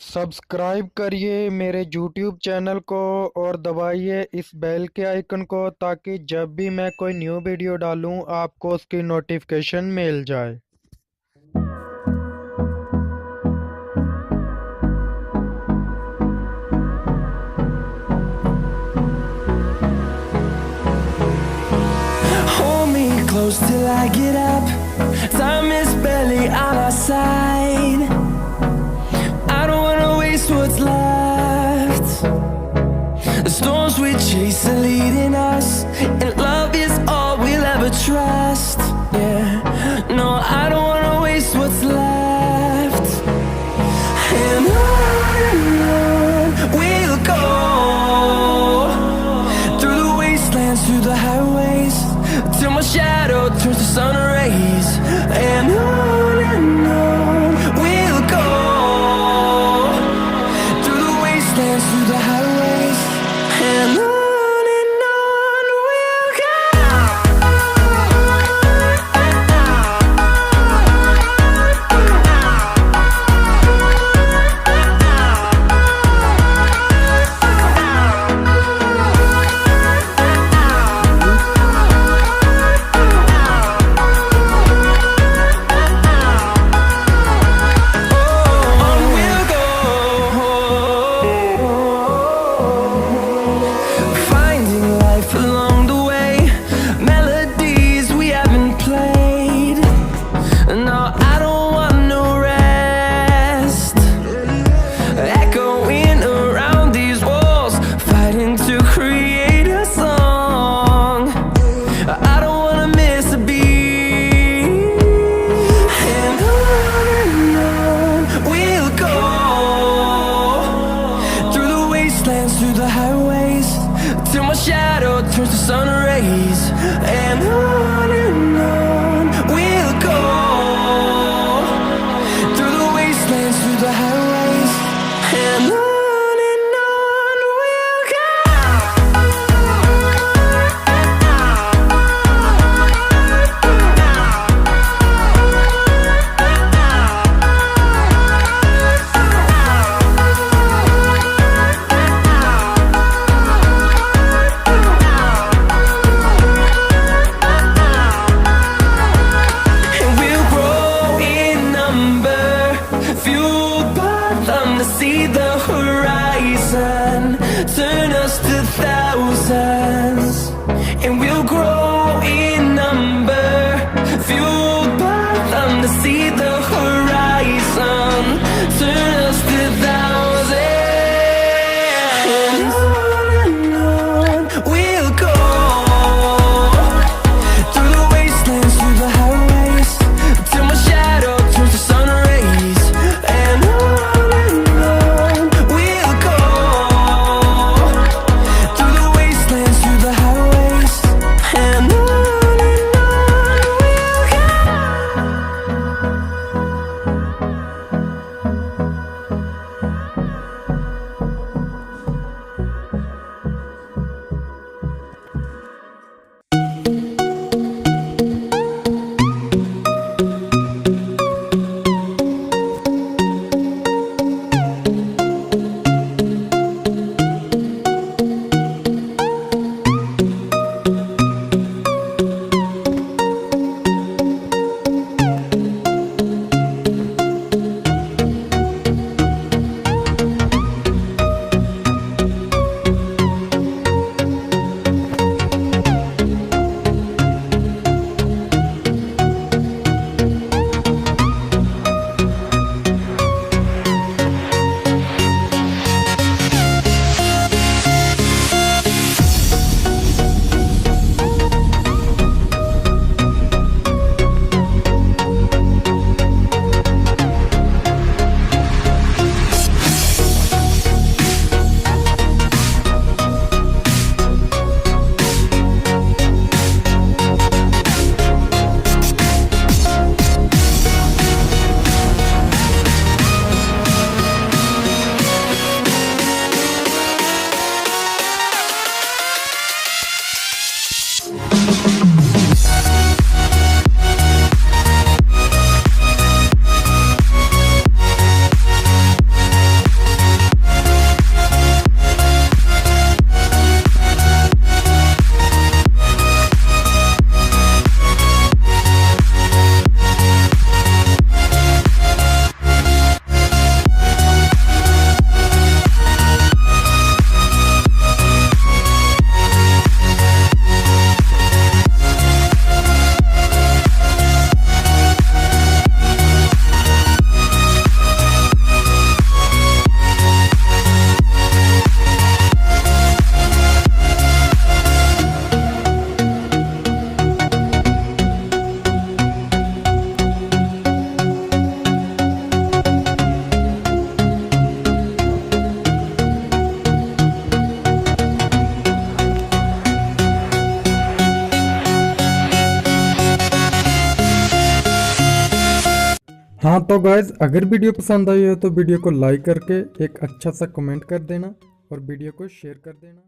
Subscribe करिए मेरे YouTube channel को और दबाइए इस बेल के आइकन को ताकि जब भी मैं कोई न्यू वीडियो डालूं आपको उसकी नोटिफिकेशन मिल जाए। Hold me close till I get up. Time is barely on our side. I don't wanna waste what's left. The storms we chase are leading us, and love is all we'll ever trust. Yeah, no, I don't wanna waste what's left. And on we'll go, through the wastelands, through the highways, till my shadow turns to sun rays. And on we'll go, through the wastelands, through the highways, and on we'll go. On we'll go, finding life along the way, melodies we haven't played. No, I don't want no rest, echoing around these walls, fighting to create a song. I don't wanna miss a beat. And on we'll go, through the wastelands, through the highways, till my shadow turns to sun rays. And on we'll go, through the wastelands, through the highways, and on we'll go. And we'll grow in number, fueled by them to see the horizon, turn us to thousands. And we'll grow in number, fueled by them to see the horizon, turn us to thousands. And on we'll go, through the wastelands, through the highways, till my shadow turns to sun rays. And on we'll go, through the wastelands, तो guys अगर video पसंद आई हो तो video को like करके एक अच्छा सा कमेंट कर देना और वीडियो को शेयर कर देना।